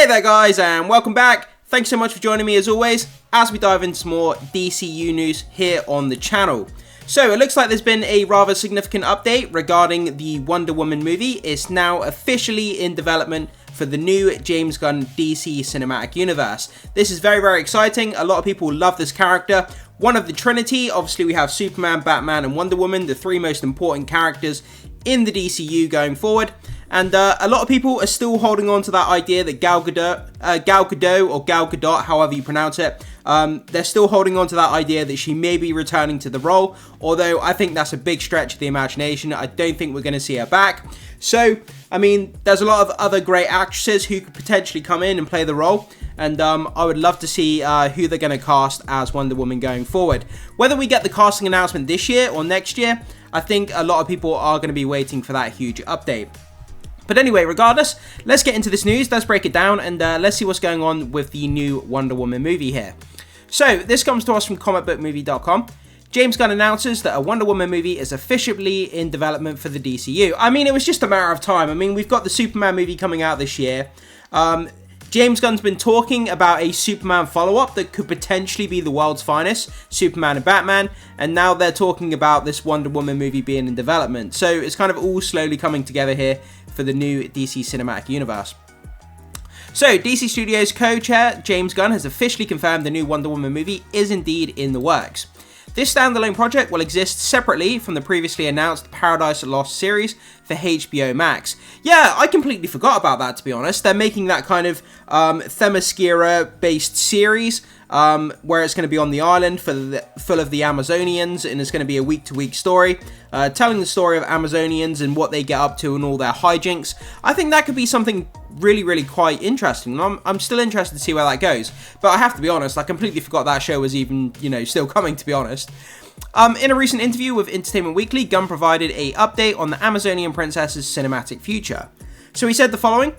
Hey there guys, and welcome back. Thanks so much for joining me as always, as we dive into some more DCU news here on the channel. So it looks like there's been a rather significant update regarding the Wonder Woman movie. It's now officially in development for the new James Gunn DC Cinematic Universe. This is very, very exciting. A lot of people love this character. One of the Trinity, obviously we have Superman, Batman, and Wonder Woman, the three most important characters in the DCU going forward. And a lot of people are still holding on to that idea that Gal Gadot, or Gal Gadot, however you pronounce it, they're still holding on to that idea that she may be returning to the role, although I think that's a big stretch of the imagination. I don't think we're going to see her back. So, I mean, there's a lot of other great actresses who could potentially come in and play the role, and I would love to see who they're going to cast as Wonder Woman going forward. Whether we get the casting announcement this year or next year, I think a lot of people are going to be waiting for that huge update. But anyway, regardless, let's get into this news, let's break it down, and let's see what's going on with the new Wonder Woman movie here. So, this comes to us from comicbookmovie.com. James Gunn announces that a Wonder Woman movie is officially in development for the DCU. I mean, it was just a matter of time. I mean, we've got the Superman movie coming out this year. James Gunn's been talking about a Superman follow-up that could potentially be the world's finest, Superman and Batman, and now they're talking about this Wonder Woman movie being in development. So it's kind of all slowly coming together here for the new DC Cinematic Universe. So, DC Studios co-chair James Gunn has officially confirmed the new Wonder Woman movie is indeed in the works. This standalone project will exist separately from the previously announced Paradise Lost series for HBO Max. Yeah, I completely forgot about that, to be honest. They're making that kind of Themyscira-based series where it's going to be on the island full of the Amazonians, and it's going to be a week-to-week story telling the story of Amazonians and what they get up to and all their hijinks. I think that could be something really, really quite interesting. I'm still interested to see where that goes. But I have to be honest, I completely forgot that show was even, still coming, to be honest. In a recent interview with Entertainment Weekly, Gunn provided an update on the Amazonian princess's cinematic future. So he said the following: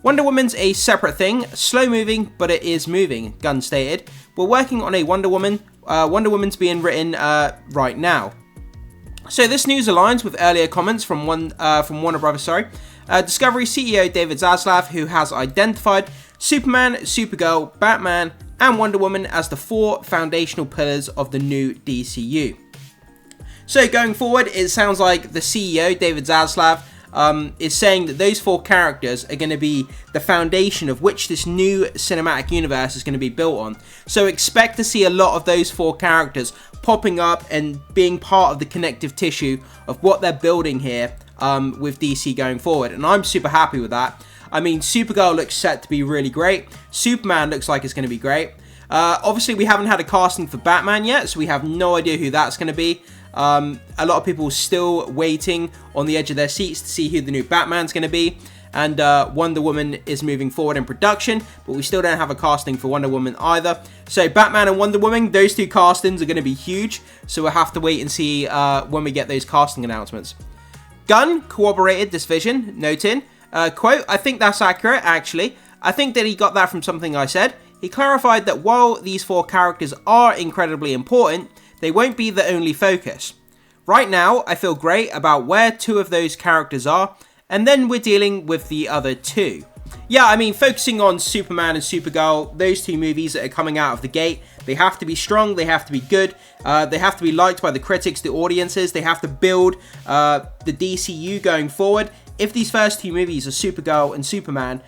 Wonder Woman's a separate thing, slow moving, but it is moving, Gunn stated. We're working on a Wonder Woman. Wonder Woman's being written right now. So this news aligns with earlier comments from Warner Brothers, Discovery CEO David Zaslav, who has identified Superman, Supergirl, Batman, and Wonder Woman as the four foundational pillars of the new DCU. So going forward, it sounds like the CEO, David Zaslav, is saying that those four characters are going to be the foundation of which this new cinematic universe is going to be built on. So expect to see a lot of those four characters popping up and being part of the connective tissue of what they're building here with DC going forward. And I'm super happy with that. I mean, Supergirl looks set to be really great. Superman looks like it's going to be great. Obviously, we haven't had a casting for Batman yet, so we have no idea who that's going to be. A lot of people still waiting on the edge of their seats to see who the new Batman's going to be. And Wonder Woman is moving forward in production, but we still don't have a casting for Wonder Woman either. So Batman and Wonder Woman, those two castings are going to be huge. So we'll have to wait and see when we get those casting announcements. Gunn corroborated this vision, noting, quote, I think that's accurate, actually. I think that he got that from something I said. He clarified that while these four characters are incredibly important, they won't be the only focus. Right now, I feel great about where two of those characters are, and then we're dealing with the other two. Yeah, I mean, focusing on Superman and Supergirl, those two movies that are coming out of the gate, they have to be strong, they have to be good, they have to be liked by the critics, the audiences, they have to build the DCU going forward. If these first two movies are Supergirl and Superman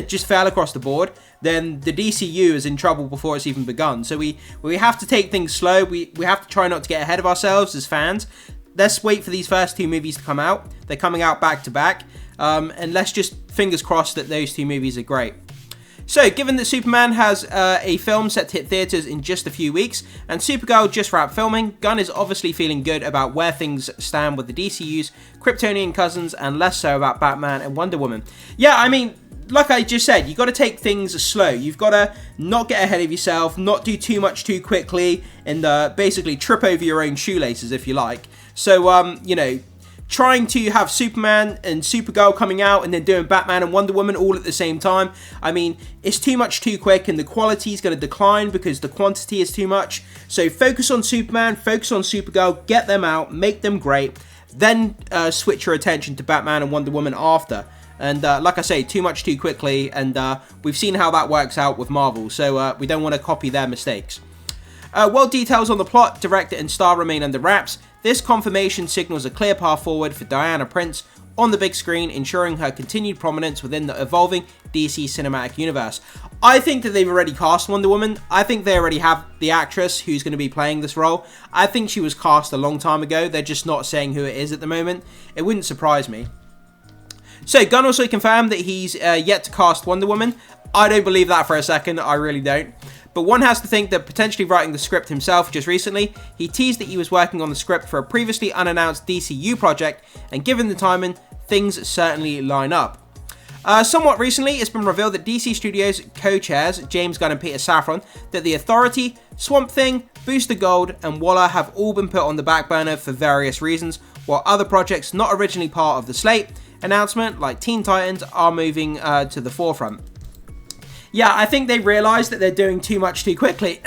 just fail across the board, then the DCU is in trouble before it's even begun. So we have to take things slow, we have to try not to get ahead of ourselves as fans. Let's wait for these first two movies to come out. They're coming out back to back. And let's just fingers crossed that those two movies are great. So, given that Superman has a film set to hit theatres in just a few weeks, and Supergirl just wrapped filming, Gunn is obviously feeling good about where things stand with the DCU's Kryptonian cousins, and less so about Batman and Wonder Woman. Yeah, I mean, like I just said, you've got to take things slow. You've got to not get ahead of yourself, not do too much too quickly, and basically trip over your own shoelaces, if you like. So, trying to have Superman and Supergirl coming out and then doing Batman and Wonder Woman all at the same time, I mean, it's too much too quick, and the quality is going to decline because the quantity is too much. So focus on Superman, focus on Supergirl, get them out, make them great, then switch your attention to Batman and Wonder Woman after. And like I say, too much too quickly, and we've seen how that works out with Marvel, so we don't want to copy their mistakes. While details on the plot, director and star remain under wraps, this confirmation signals a clear path forward for Diana Prince on the big screen, ensuring her continued prominence within the evolving DC cinematic universe. I think that they've already cast Wonder Woman. I think they already have the actress who's going to be playing this role. I think she was cast a long time ago. They're just not saying who it is at the moment. It wouldn't surprise me. So Gunn also confirmed that he's yet to cast Wonder Woman. I don't believe that for a second. I really don't. But one has to think that potentially writing the script himself just recently, he teased that he was working on the script for a previously unannounced DCU project, and given the timing, things certainly line up. Somewhat recently, it's been revealed that DC Studios co-chairs, James Gunn and Peter Safran, that The Authority, Swamp Thing, Booster Gold, and Waller have all been put on the back burner for various reasons, while other projects not originally part of the Slate announcement, like Teen Titans, are moving to the forefront. Yeah, I think they realise that they're doing too much too quickly.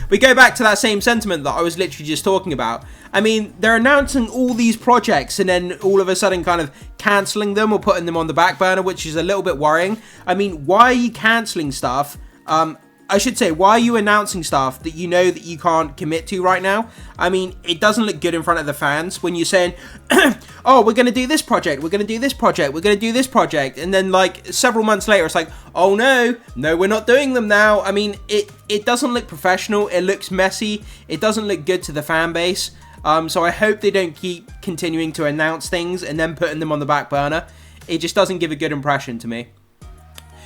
We go back to that same sentiment that I was literally just talking about. I mean, they're announcing all these projects and then all of a sudden kind of cancelling them or putting them on the back burner, which is a little bit worrying. I mean, why are you cancelling stuff? I should say, why are you announcing stuff that you know that you can't commit to right now? I mean, it doesn't look good in front of the fans when you're saying, oh, we're going to do this project, we're going to do this project, we're going to do this project, and then like several months later, it's like, oh no, we're not doing them now. I mean, it doesn't look professional, it looks messy, it doesn't look good to the fan base. So I hope they don't keep continuing to announce things and then putting them on the back burner. It just doesn't give a good impression to me.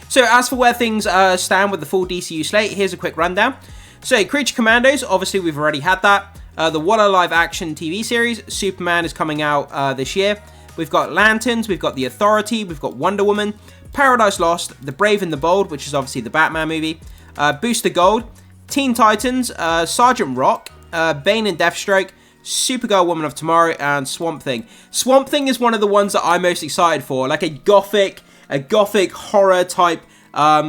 So as for where things stand with the full DCU slate, here's a quick rundown. So Creature Commandos, obviously we've already had that. The Waller live action TV series, Superman is coming out this year. We've got Lanterns, we've got The Authority, we've got Wonder Woman, Paradise Lost, The Brave and the Bold, which is obviously the Batman movie, Booster Gold, Teen Titans, Sergeant Rock, Bane and Deathstroke, Supergirl, Woman of Tomorrow, and Swamp Thing. Swamp Thing is one of the ones that I'm most excited for, like a gothic horror type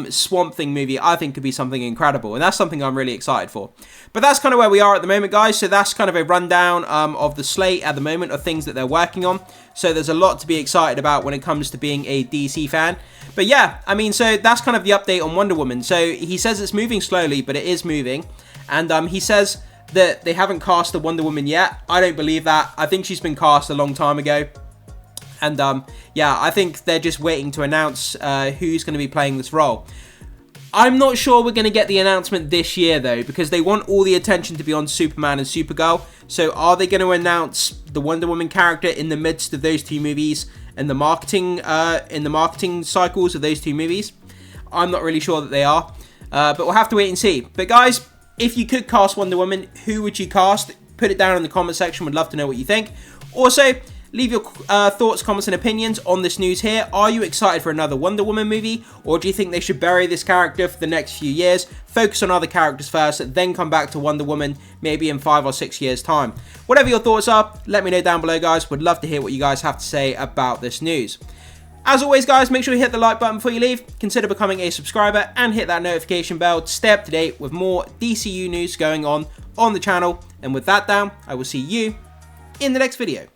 Swamp Thing movie. I think could be something incredible, and that's something I'm really excited for. But that's kind of where we are at the moment, guys. So that's kind of a rundown of the slate at the moment of things that they're working on. So there's a lot to be excited about when it comes to being a DC fan. But yeah, I mean, so that's kind of the update on Wonder Woman. So he says it's moving slowly, but it is moving, and he says that they haven't cast the Wonder Woman yet. I don't believe that. I think she's been cast a long time ago. And yeah, I think they're just waiting to announce who's going to be playing this role. I'm not sure we're going to get the announcement this year, though, because they want all the attention to be on Superman and Supergirl. So are they going to announce the Wonder Woman character in the midst of those two movies and the marketing cycles of those two movies? I'm not really sure that they are, but we'll have to wait and see. But guys, if you could cast Wonder Woman, who would you cast? Put it down in the comment section. We'd love to know what you think. Also, leave your thoughts, comments, and opinions on this news here. Are you excited for another Wonder Woman movie? Or do you think they should bury this character for the next few years, focus on other characters first, then come back to Wonder Woman maybe in 5 or 6 years' time? Whatever your thoughts are, let me know down below, guys. Would love to hear what you guys have to say about this news. As always, guys, make sure you hit the like button before you leave, consider becoming a subscriber, and hit that notification bell to stay up to date with more DCU news going on the channel. And with that down, I will see you in the next video.